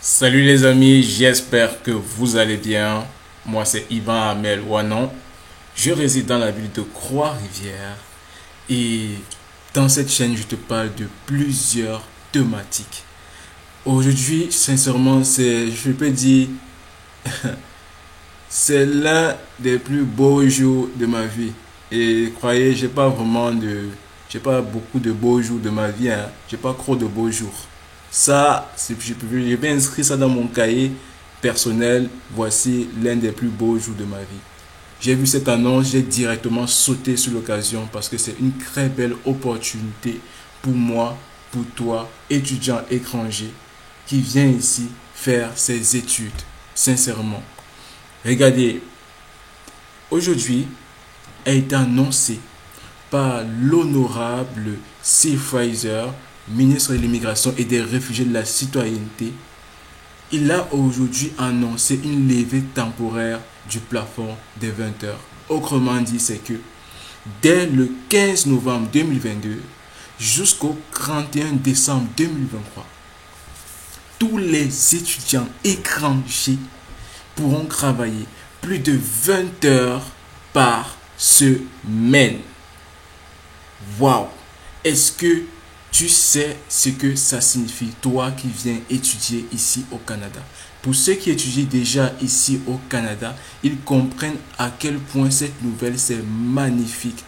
Salut les amis, j'espère que vous allez bien. Moi c'est Ivan Amel Wanon. Je réside dans la ville de Croix-Rivière et dans cette chaîne je te parle de plusieurs thématiques. Aujourd'hui, sincèrement, je peux dire, c'est l'un des plus beaux jours de ma vie. Et croyez, j'ai pas beaucoup de beaux jours de ma vie, hein. J'ai pas trop de beaux jours. Ça, j'ai bien inscrit ça dans mon cahier personnel. Voici l'un des plus beaux jours de ma vie. J'ai vu cette annonce, j'ai directement sauté sur l'occasion parce que c'est une très belle opportunité pour moi, pour toi, étudiant étranger qui vient ici faire ses études. Sincèrement. Regardez, aujourd'hui a été annoncé par l'honorable C. Fraser, ministre de l'immigration et des réfugiés de la citoyenneté. Il a aujourd'hui annoncé une levée temporaire du plafond des 20 heures. Autrement dit, c'est que dès le 15 novembre 2022 jusqu'au 31 décembre 2023, tous les étudiants étrangers pourront travailler plus de 20 heures par semaine. Waouh! Est-ce que tu sais ce que ça signifie, toi qui viens étudier ici au Canada? Pour ceux qui étudient déjà ici au Canada, ils comprennent à quel point cette nouvelle c'est magnifique.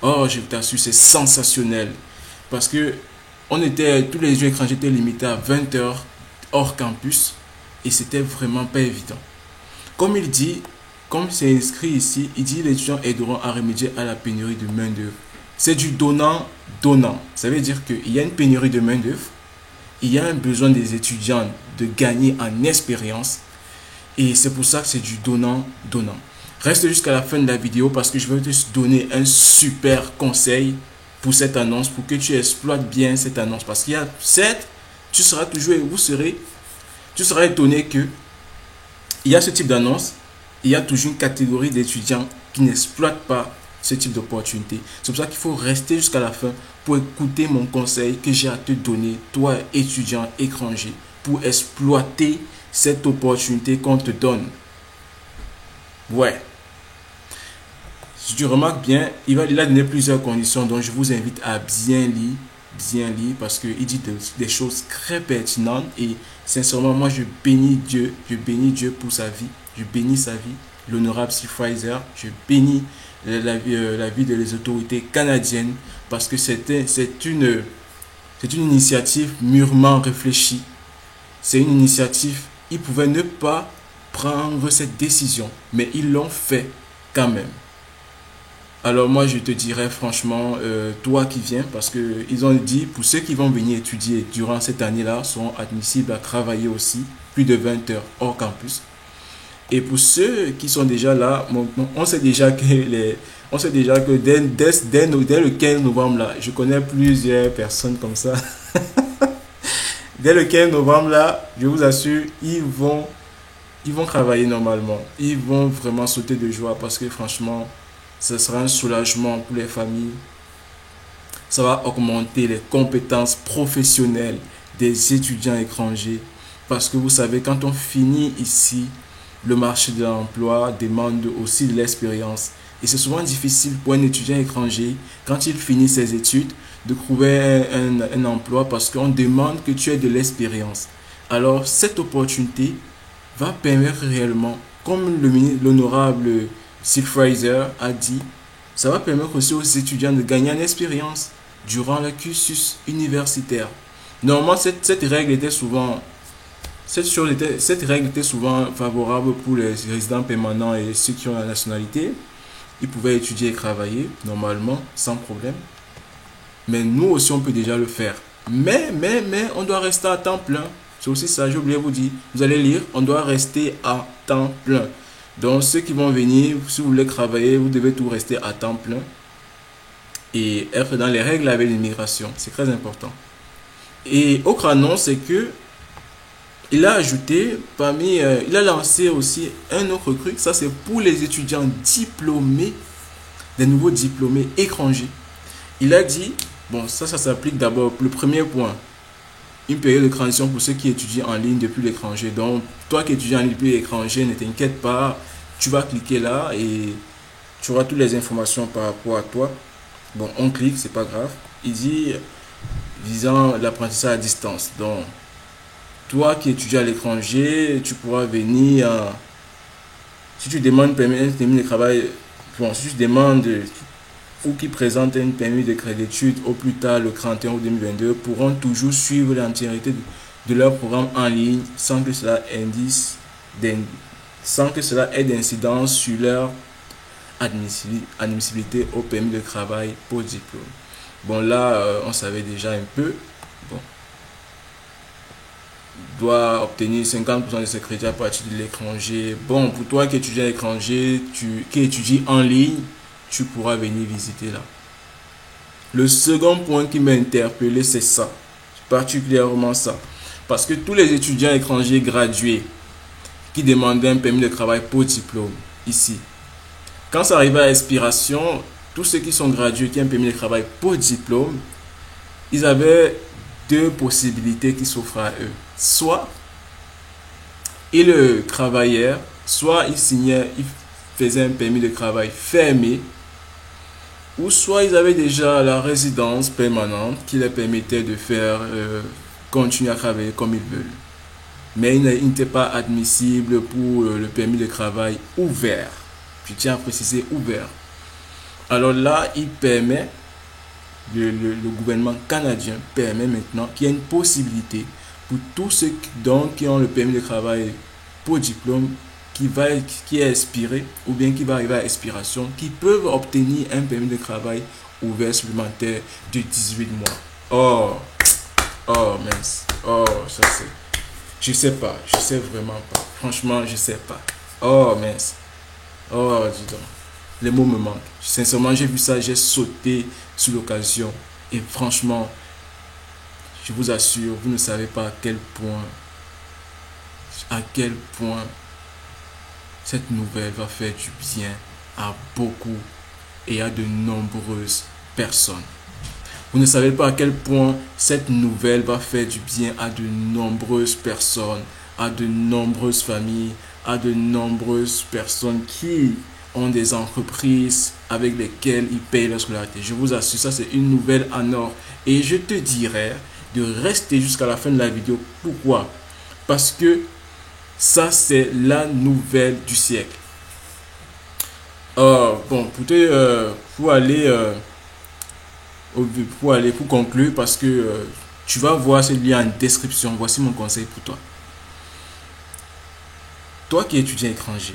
Oh, je t'assure, c'est sensationnel. Parce que tous les étudiants étrangers étaient limités à 20 heures hors campus et c'était vraiment pas évident. Comme il dit, comme c'est inscrit ici, il dit les étudiants aideront à remédier à la pénurie de main-d'œuvre. C'est du donnant-donnant. Ça veut dire qu'il y a une pénurie de main-d'œuvre, il y a un besoin des étudiants de gagner en expérience et c'est pour ça que c'est du donnant-donnant. Reste jusqu'à la fin de la vidéo parce que je vais te donner un super conseil pour cette annonce, pour que tu exploites bien cette annonce. Parce qu'il y a certes, tu seras étonné que il y a ce type d'annonce, il y a toujours une catégorie d'étudiants qui n'exploitent pas ce type d'opportunité. C'est pour ça qu'il faut rester jusqu'à la fin pour écouter mon conseil que j'ai à te donner, toi étudiant étranger, pour exploiter cette opportunité qu'on te donne. Ouais. Si tu remarques bien, il a donné plusieurs conditions, donc je vous invite à bien lire parce qu'il dit des choses très pertinentes et sincèrement, moi je bénis Dieu pour sa vie, je bénis sa vie, l'honorable C. Fraser, je bénis la vie des autorités canadiennes parce que c'est une initiative mûrement réfléchie, c'est une initiative, ils pouvaient ne pas prendre cette décision, mais ils l'ont fait quand même. Alors moi je te dirais franchement, toi qui viens, parce que ils ont dit pour ceux qui vont venir étudier durant cette année-là seront admissibles à travailler aussi plus de 20 heures hors campus. Et pour ceux qui sont déjà là, on sait déjà que dès le 15 novembre là, je connais plusieurs personnes comme ça. Dès le 15 novembre là, je vous assure, ils vont travailler normalement. Ils vont vraiment sauter de joie parce que franchement, ce sera un soulagement pour les familles. Ça va augmenter les compétences professionnelles des étudiants étrangers. Parce que vous savez, quand on finit ici, le marché de l'emploi demande aussi de l'expérience. Et c'est souvent difficile pour un étudiant étranger, quand il finit ses études, de trouver un emploi parce qu'on demande que tu aies de l'expérience. Alors, cette opportunité va permettre réellement, comme l'honorable C. Fraser a dit, ça va permettre aussi aux étudiants de gagner en expérience durant le cursus universitaire. Normalement, cette règle était souvent cette règle était souvent favorable pour les résidents permanents et ceux qui ont la nationalité. Ils pouvaient étudier et travailler normalement, sans problème. Mais nous aussi, on peut déjà le faire. Mais, on doit rester à temps plein. C'est aussi ça, j'ai oublié de vous dire. Vous allez lire, on doit rester à temps plein. Donc, ceux qui vont venir, si vous voulez travailler, vous devez tout rester à temps plein. Et être dans les règles avec l'immigration. C'est très important. Et autre annonce, c'est que il a ajouté, il a lancé aussi un autre truc, ça c'est pour les étudiants diplômés, des nouveaux diplômés étrangers. Il a dit, bon ça s'applique d'abord, le premier point, une période de transition pour ceux qui étudient en ligne depuis l'étranger. Donc, toi qui étudies en ligne depuis l'étranger, ne t'inquiète pas, tu vas cliquer là et tu auras toutes les informations par rapport à toi. Bon, on clique, c'est pas grave. Il dit visant l'apprentissage à distance. Donc, toi qui étudies à l'étranger, tu pourras venir. Si tu demandes un permis de travail, bon, si tu demandes ou qui présentent un permis de crédit d'études au plus tard le 31 août 2022 pourront toujours suivre l'entièreté de leur programme en ligne sans que cela ait d'incidence sur leur admissibilité au permis de travail pour diplôme. Bon, là, on savait déjà un peu. Bon, doit obtenir 50% de ses crédits à partir de l'étranger. Bon, pour toi qui étudies à l'étranger, qui étudie en ligne, tu pourras venir visiter là. Le second point qui m'a interpellé, c'est ça. Particulièrement ça. Parce que tous les étudiants étrangers gradués qui demandaient un permis de travail pour diplôme, ici, quand ça arrivait à expiration, tous ceux qui sont gradués, qui ont un permis de travail pour diplôme, ils avaient deux possibilités qui s'offrent à eux. Soit ils travaillaient, soit ils signaient, ils faisaient un permis de travail fermé, ou soit ils avaient déjà la résidence permanente qui leur permettait de faire continuer à travailler comme ils veulent. Mais ils n'étaient pas admissibles pour le permis de travail ouvert. Je tiens à préciser ouvert. Alors là, il permet, le gouvernement canadien permet maintenant qu'il y ait une possibilité pour tous ceux qui ont le permis de travail pour diplôme qui est expiré ou bien qui va arriver à expiration, qui peuvent obtenir un permis de travail ouvert supplémentaire de 18 mois. Oh mince, ça c'est... Je sais pas, je sais vraiment pas. Franchement, je sais pas. Oh mince. Oh, dis donc. Les mots me manquent. Sincèrement, j'ai vu ça, j'ai sauté sur l'occasion. Et franchement, je vous assure, vous ne savez pas à quel point cette nouvelle va faire du bien à beaucoup et à de nombreuses personnes. Vous ne savez pas à quel point cette nouvelle va faire du bien à de nombreuses personnes, à de nombreuses familles, à de nombreuses personnes qui ont des entreprises avec lesquelles ils payent leur scolarité. Je vous assure, ça c'est une nouvelle en or. Et je te dirais de rester jusqu'à la fin de la vidéo. Pourquoi? Parce que ça c'est la nouvelle du siècle. Bon, pour conclure, parce que tu vas voir ce lien en description. Voici mon conseil pour toi. Toi qui es étudiant étranger,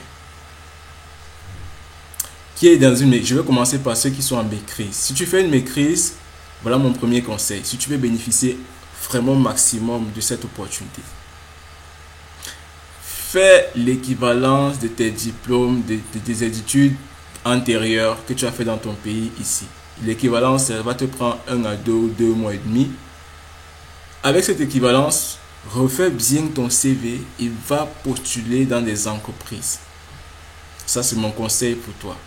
qui est dans une... Je vais commencer par ceux qui sont en maîtrise. Si tu fais une maîtrise, voilà mon premier conseil. Si tu veux bénéficier vraiment maximum de cette opportunité, fais l'équivalence de tes diplômes, de tes études antérieures que tu as fait dans ton pays ici. L'équivalence, ça va te prendre 1 à 2 mois et demi. Avec cette équivalence, refais bien ton CV et va postuler dans des entreprises. Ça, c'est mon conseil pour toi.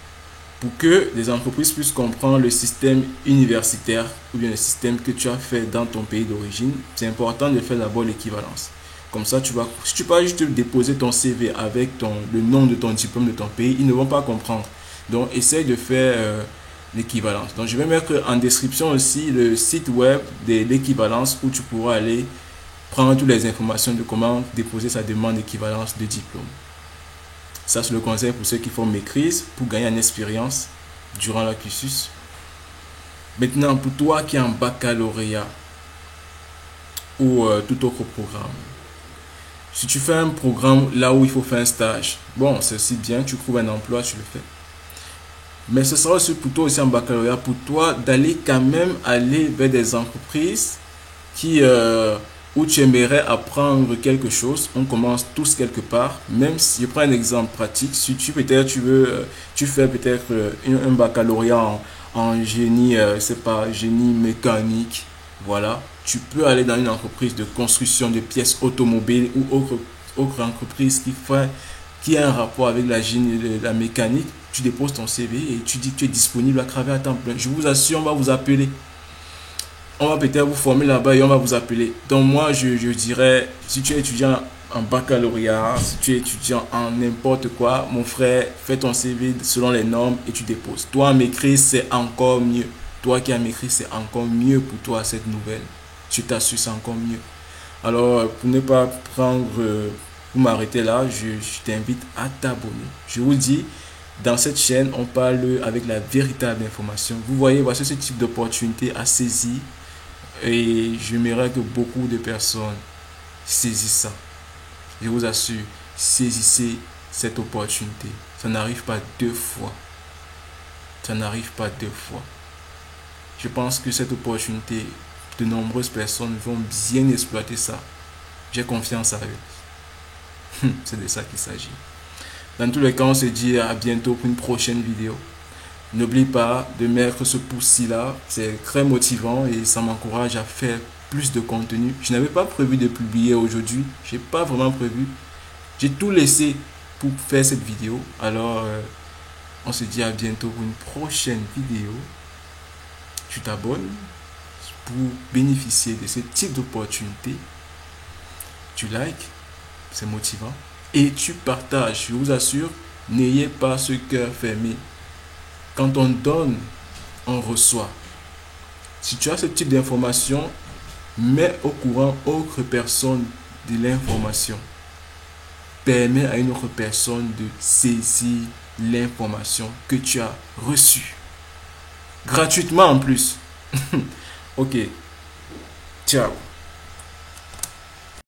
Pour que les entreprises puissent comprendre le système universitaire ou bien le système que tu as fait dans ton pays d'origine, c'est important de faire d'abord l'équivalence. Comme ça, si tu vas juste déposer ton CV avec le nom de ton diplôme de ton pays, ils ne vont pas comprendre. Donc, essaye de faire l'équivalence. Donc, je vais mettre en description aussi le site web de l'équivalence où tu pourras aller prendre toutes les informations de comment déposer sa demande d'équivalence de diplôme. Ça, c'est le conseil pour ceux qui font maîtrise pour gagner en expérience durant leur cursus. Maintenant, pour toi qui es en baccalauréat ou tout autre programme, si tu fais un programme là où il faut faire un stage, bon, c'est aussi bien, tu trouves un emploi, tu le fais. Mais ce sera aussi pour toi aussi en baccalauréat, pour toi d'aller quand même aller vers des entreprises où tu aimerais apprendre quelque chose. On commence tous quelque part. Même si je prends un exemple pratique, si tu fais peut-être un baccalauréat en génie, génie mécanique, voilà, tu peux aller dans une entreprise de construction de pièces automobiles ou autre entreprise qui a un rapport avec la mécanique. Tu déposes ton CV et tu dis que tu es disponible à travailler à temps plein. Je vous assure, on va vous appeler. on va peut-être vous former là-bas et on va vous appeler. Donc moi, je dirais, si tu es étudiant en baccalauréat, si tu es étudiant en n'importe quoi, mon frère, fais ton CV selon les normes et tu déposes. Toi, m'écrire, c'est encore mieux. Toi qui as m'écrit, c'est encore mieux pour toi cette nouvelle. Je t'assure, c'est encore mieux. Alors, pour ne pas prendre, pour m'arrêter là, je t'invite à t'abonner. Je vous dis, dans cette chaîne, on parle avec la véritable information. Vous voyez, voici ce type d'opportunité à saisir. Et j'aimerais que beaucoup de personnes saisissent ça. Je vous assure, saisissez cette opportunité. Ça n'arrive pas deux fois. Ça n'arrive pas deux fois. Je pense que cette opportunité, de nombreuses personnes vont bien exploiter ça. J'ai confiance à eux. C'est de ça qu'il s'agit. Dans tous les cas, on se dit à bientôt pour une prochaine vidéo. N'oublie pas de mettre ce pouce-ci là, c'est très motivant et ça m'encourage à faire plus de contenu. Je n'avais pas prévu de publier aujourd'hui, j'ai pas vraiment prévu. J'ai tout laissé pour faire cette vidéo. Alors, on se dit à bientôt pour une prochaine vidéo. Tu t'abonnes pour bénéficier de ce type d'opportunité. Tu likes, c'est motivant. Et tu partages, je vous assure, n'ayez pas ce cœur fermé. Quand on donne, on reçoit. Si tu as ce type d'information, mets au courant autre personne de l'information. Permets à une autre personne de saisir l'information que tu as reçue. Gratuitement en plus. Ok. Ciao.